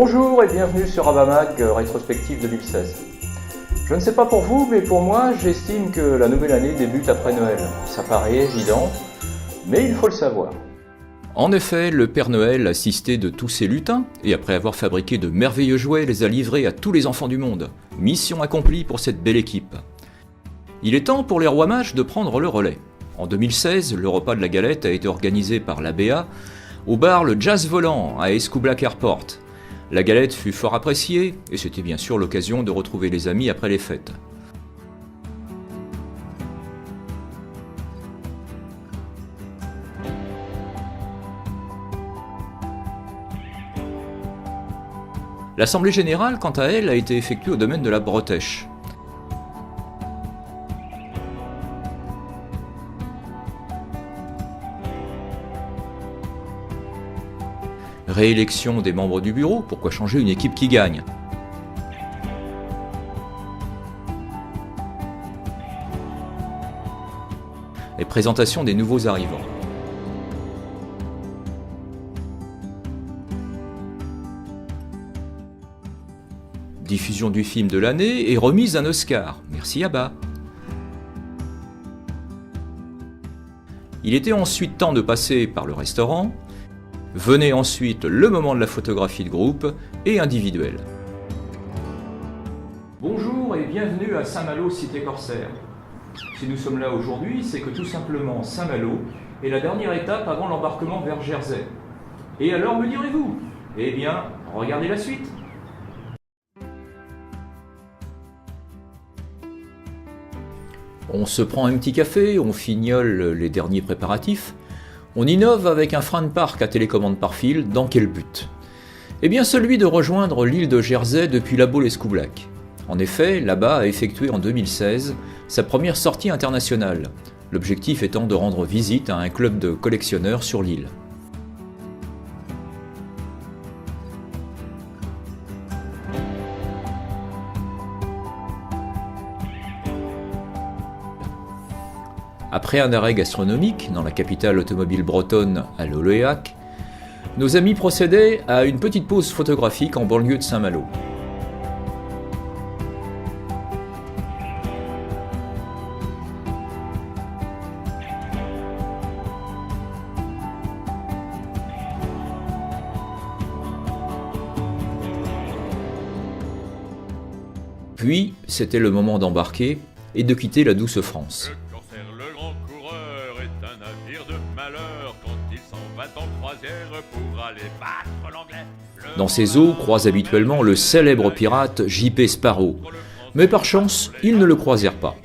Bonjour et bienvenue sur Abamag rétrospective 2016. Je ne sais pas pour vous, mais pour moi, j'estime que la nouvelle année débute après Noël. Ça paraît évident, mais il faut le savoir. En effet, le Père Noël, assisté de tous ses lutins, et après avoir fabriqué de merveilleux jouets, les a livrés à tous les enfants du monde. Mission accomplie pour cette belle équipe. Il est temps pour les rois mages de prendre le relais. En 2016, le repas de la galette a été organisé par l'ABA au bar Le Jazz Volant à Escoublac Airport. La galette fut fort appréciée, et c'était bien sûr l'occasion de retrouver les amis après les fêtes. L'Assemblée générale, quant à elle, a été effectuée au domaine de la Bretèche. Réélection des membres du bureau, pourquoi changer une équipe qui gagne? Et présentation des nouveaux arrivants. Diffusion du film de l'année et remise d'un Oscar. Merci Abba. Il était ensuite temps de passer par le restaurant. Venait ensuite le moment de la photographie de groupe et individuelle. Bonjour et bienvenue à Saint-Malo, cité corsaire. Si nous sommes là aujourd'hui, c'est que tout simplement Saint-Malo est la dernière étape avant l'embarquement vers Jersey. Et alors, me direz-vous? Eh bien, regardez la suite. On se prend un petit café, on fignole les derniers préparatifs. On innove avec un frein de parc à télécommande par fil, dans quel but? Eh bien celui de rejoindre l'île de Jersey depuis la Baule-Escoublac. En effet, là-bas a effectué en 2016 sa première sortie internationale, l'objectif étant de rendre visite à un club de collectionneurs sur l'île. Après un arrêt gastronomique dans la capitale automobile bretonne à Loléac, nos amis procédaient à une petite pause photographique en banlieue de Saint-Malo. Puis, c'était le moment d'embarquer et de quitter la douce France. Dans ces eaux croise habituellement le célèbre pirate J.P. Sparrow, mais par chance, ils ne le croisèrent pas.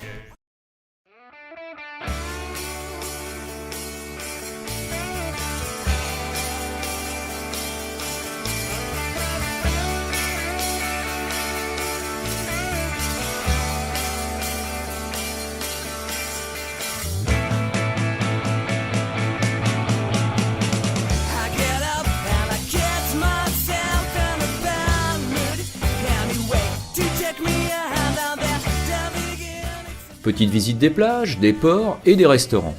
Petite visite des plages, des ports et des restaurants.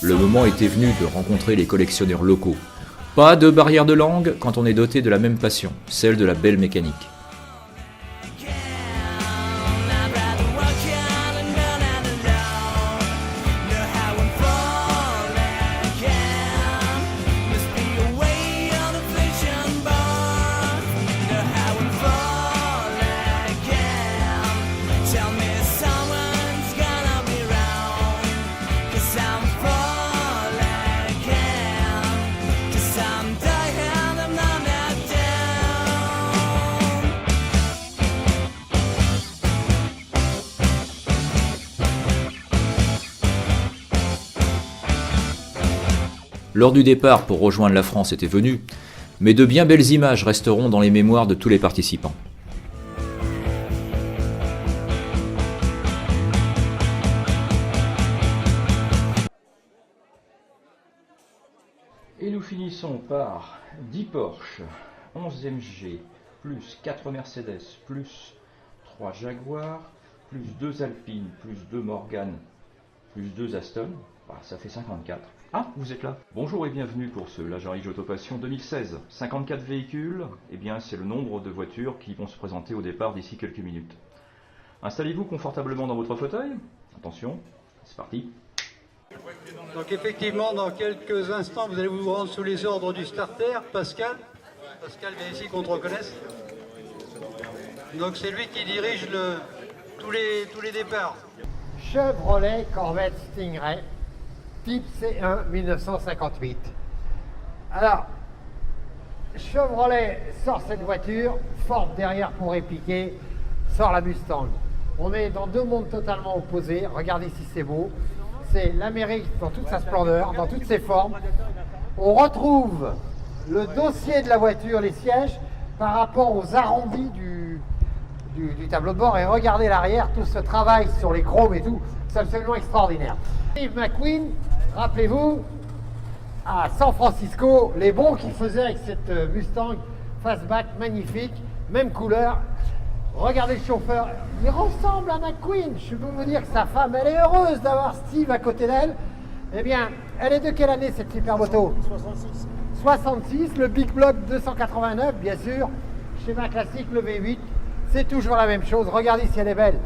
Le moment était venu de rencontrer les collectionneurs locaux. Pas de barrière de langue quand on est doté de la même passion, celle de la belle mécanique. L'heure du départ pour rejoindre la France était venue, mais de bien belles images resteront dans les mémoires de tous les participants. Et nous finissons par 10 Porsche, 11 MG, plus 4 Mercedes, plus 3 Jaguar, plus 2 Alpine, plus 2 Morgan, plus 2 Aston. Bah, ça fait 54. Ah, vous êtes là. Bonjour et bienvenue pour ce Lajarige Autopassion 2016. 54 véhicules, eh bien c'est le nombre de voitures qui vont se présenter au départ d'ici quelques minutes. Installez-vous confortablement dans votre fauteuil. Attention, c'est parti. Donc effectivement, dans quelques instants, vous allez vous rendre sous les ordres du starter, Pascal. Pascal, viens ici qu'on te reconnaisse. Donc c'est lui qui dirige tous les départs. Chevrolet Corvette Stingray, type C1 1958. Alors, Chevrolet sort cette voiture, Ford derrière pour répliquer, sort la Mustang. On est dans deux mondes totalement opposés. Regardez si c'est beau. C'est l'Amérique dans toute sa splendeur, dans toutes ses formes. On retrouve le dossier de la voiture, les sièges, par rapport aux arrondis du tableau de bord. Et regardez l'arrière, tout ce travail sur les chromes et tout, c'est absolument extraordinaire. Steve McQueen, rappelez-vous, à San Francisco, les bons qu'il faisait avec cette Mustang fastback magnifique, même couleur. Regardez le chauffeur, il ressemble à McQueen. Je peux vous dire que sa femme, elle est heureuse d'avoir Steve à côté d'elle. Eh bien, elle est de quelle année cette super moto? 66. 66, le Big Block 289, bien sûr. Schéma classique, le V8, c'est toujours la même chose. Regardez si elle est belle.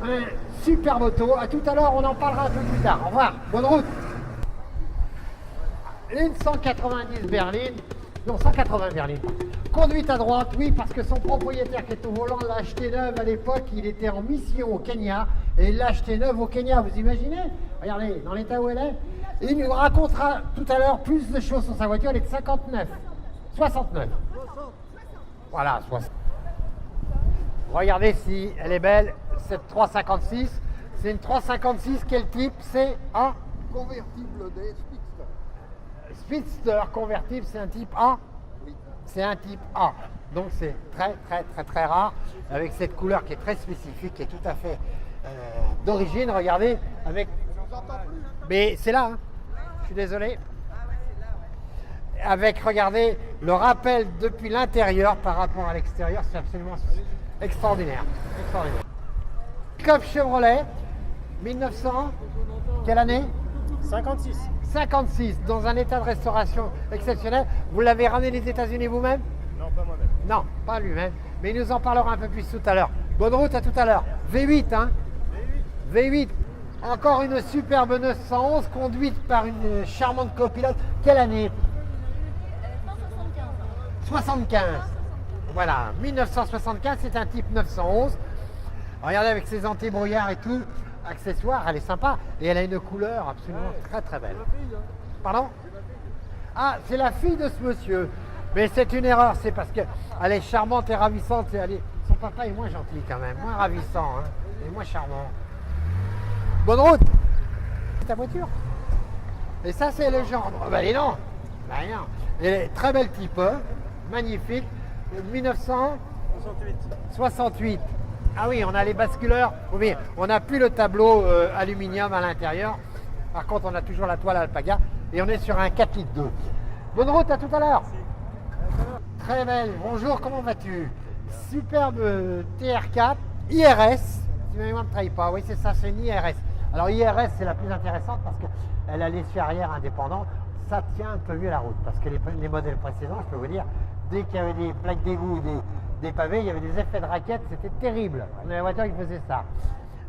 Un super moto. À tout à l'heure, on en parlera un peu plus tard. Au revoir, bonne route. Une 190 berlines. Non, 180 berlines. Conduite à droite, oui, parce que son propriétaire qui est au volant l'a acheté neuve à l'époque. Il était en mission au Kenya et il l'a acheté neuve au Kenya. Vous imaginez? Regardez, dans l'état où elle est. Et il nous racontera tout à l'heure plus de choses sur sa voiture. Elle est de 59. 69. Voilà, 60. Regardez si elle est belle. Cette 356. C'est une 356. Quel type? C'est un Convertible des Speedster. Speedster convertible, c'est un type A. Oui. C'est un type A. Donc c'est très rare, avec cette couleur qui est très spécifique et tout à fait d'origine. Regardez, avec. Mais c'est là, hein. Je suis désolé. Avec, regardez, le rappel depuis l'intérieur par rapport à l'extérieur, c'est absolument extraordinaire. Extraordinaire. Pick-up Chevrolet, 1900, quelle année? 56. 56, dans un état de restauration exceptionnel. Vous l'avez ramené des États-Unis vous-même? Non, pas moi-même. Non, pas lui-même. Mais il nous en parlera un peu plus tout à l'heure. Bonne route, à tout à l'heure. V8, hein? V8. Encore une superbe 911 conduite par une charmante copilote. Quelle année? 75. Voilà, 1975, c'est un type 911. Regardez avec ses anti-brouillards et tout. Accessoire, elle est sympa et elle a une couleur absolument très belle. Pardon? Ah, c'est la fille de ce monsieur. Mais c'est une erreur, c'est parce qu'elle est charmante et ravissante. Et son papa est moins gentil quand même, moins ravissant, hein, et moins charmant. Bonne route! C'est ta voiture. Et ça, c'est le genre. Oh, bah, dis non! Bah, non. Elle est très belle type, hein, magnifique. 1968. Ah oui, on a les basculeurs. Oui, on n'a plus le tableau aluminium à l'intérieur. Par contre, on a toujours la toile alpaga. Et on est sur un 4 litres 2. Bonne route, à tout à l'heure. Très belle. Bonjour, comment vas-tu? Superbe TR4 IRS. Si ma mémoire ne trahit pas. Oui, c'est ça, c'est une IRS. Alors IRS, c'est la plus intéressante parce qu'elle a l'essieu arrière indépendant. Ça tient un peu mieux la route parce que les modèles précédents, je peux vous dire, dès qu'il y avait des plaques d'égout, des pavés, il y avait des effets de raquettes, c'était terrible. On avait la voiture qui faisait ça.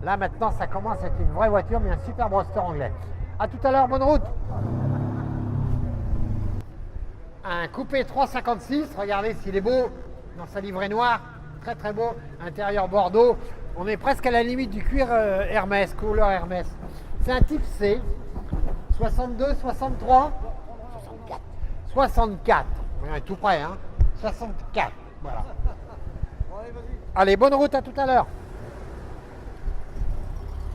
Là maintenant, ça commence à être une vraie voiture, mais un super roadster anglais. A tout à l'heure, bonne route. Un coupé 356, regardez s'il est beau, dans sa livrée noire, très très beau, intérieur Bordeaux. On est presque à la limite du cuir Hermès, couleur Hermès. C'est un type C, 62, 63, 64. 64, on est tout près, hein. 64, voilà. Allez, bonne route, à tout à l'heure.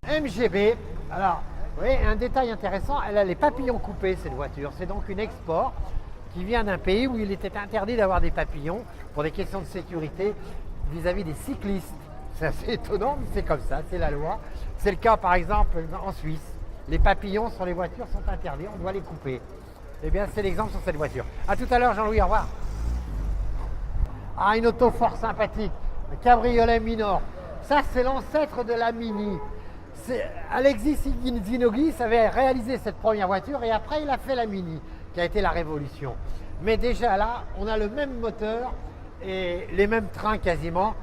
MGB, alors, vous voyez, un détail intéressant, elle a les papillons coupés, cette voiture. C'est donc une export qui vient d'un pays où il était interdit d'avoir des papillons pour des questions de sécurité vis-à-vis des cyclistes. C'est assez étonnant, mais c'est comme ça, c'est la loi. C'est le cas, par exemple, en Suisse. Les papillons sur les voitures sont interdits, on doit les couper. Eh bien, c'est l'exemple sur cette voiture. A tout à l'heure, Jean-Louis, au revoir. Ah, une auto fort sympathique, un cabriolet Minor. Ça, c'est l'ancêtre de la Mini. Alexis Zinoglis avait réalisé cette première voiture et après, il a fait la Mini, qui a été la révolution. Mais déjà là, on a le même moteur et les mêmes trains quasiment.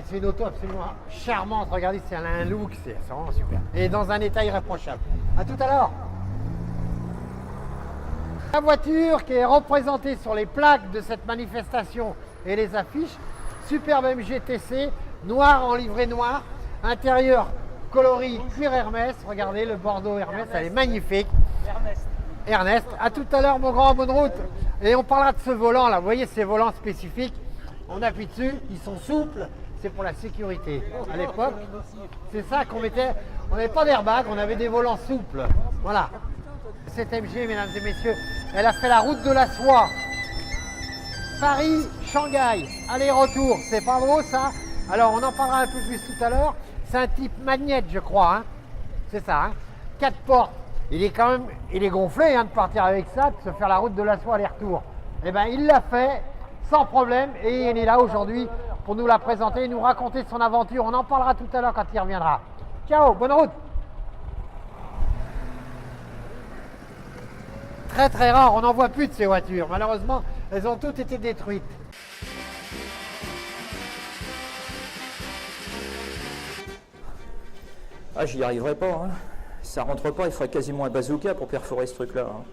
C'est une auto absolument charmante. Regardez, elle a un look, c'est vraiment super. Et dans un état irréprochable. A tout à l'heure. La voiture qui est représentée sur les plaques de cette manifestation et les affiches, superbe MGTC, noir en livrée noire, intérieur coloris cuir Hermès. Regardez le Bordeaux Hermès, elle est magnifique. Ernest, à tout à l'heure mon grand, bonne route. Et on parlera de ce volant là, vous voyez ces volants spécifiques, on appuie dessus, ils sont souples, c'est pour la sécurité. À l'époque, c'est ça qu'on mettait, on n'avait pas d'airbag, on avait des volants souples. Voilà. Cette MG, mesdames et messieurs, elle a fait la route de la soie. Paris, Shanghai, aller-retour, c'est pas beau ça? Alors on en parlera un peu plus tout à l'heure. C'est un type magnète, je crois, hein. C'est ça, hein. 4 portes. Il est gonflé hein, de partir avec ça, de se faire la route de la soie aller-retour. Eh bien, il l'a fait sans problème et il est là aujourd'hui pour nous la présenter, nous raconter son aventure. On en parlera tout à l'heure quand il reviendra. Ciao, bonne route. Très très rare, on n'en voit plus de ces voitures. Malheureusement, elles ont toutes été détruites. Ah, j'y arriverai pas, hein. Ça rentre pas, il faudrait quasiment un bazooka pour perforer ce truc-là. Hein.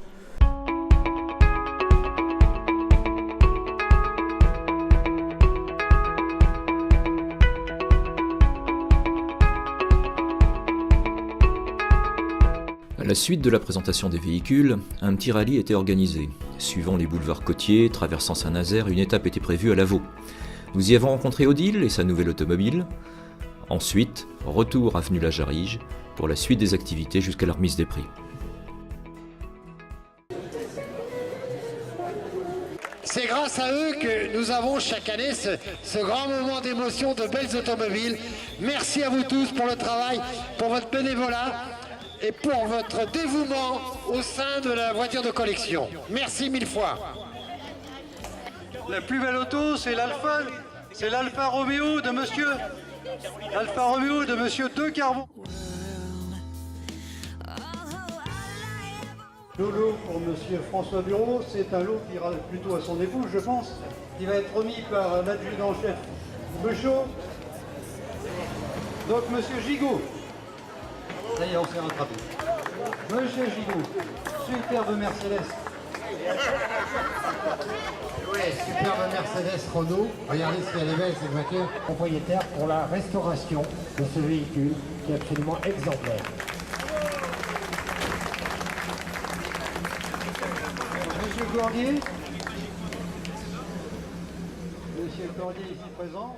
À la suite de la présentation des véhicules, un petit rallye était organisé. Suivant les boulevards côtiers, traversant Saint-Nazaire, une étape était prévue à Lavaux. Nous y avons rencontré Odile et sa nouvelle automobile. Ensuite, retour avenue La Jarige pour la suite des activités jusqu'à la remise des prix. C'est grâce à eux que nous avons chaque année ce grand moment d'émotion de belles automobiles. Merci à vous tous pour le travail, pour votre bénévolat et pour votre dévouement au sein de la voiture de collection. Merci mille fois. La plus belle auto, c'est l'Alfa Romeo de monsieur. L'Alfa Romeo de monsieur De Carbon. Le lot pour monsieur François Bureau, c'est un lot qui ira plutôt à son épouse, je pense, qui va être remis par l'adjudant-chef Beuchot. Donc monsieur Gigot. Ça y est, on s'est rattrapé. Monsieur Gigot, superbe Mercedes. Ouais, superbe Mercedes Renault. Regardez si elle est belle cette voiture. Propriétaire pour la restauration de ce véhicule qui est absolument exemplaire. Monsieur Cordier. Monsieur Cordier ici présent.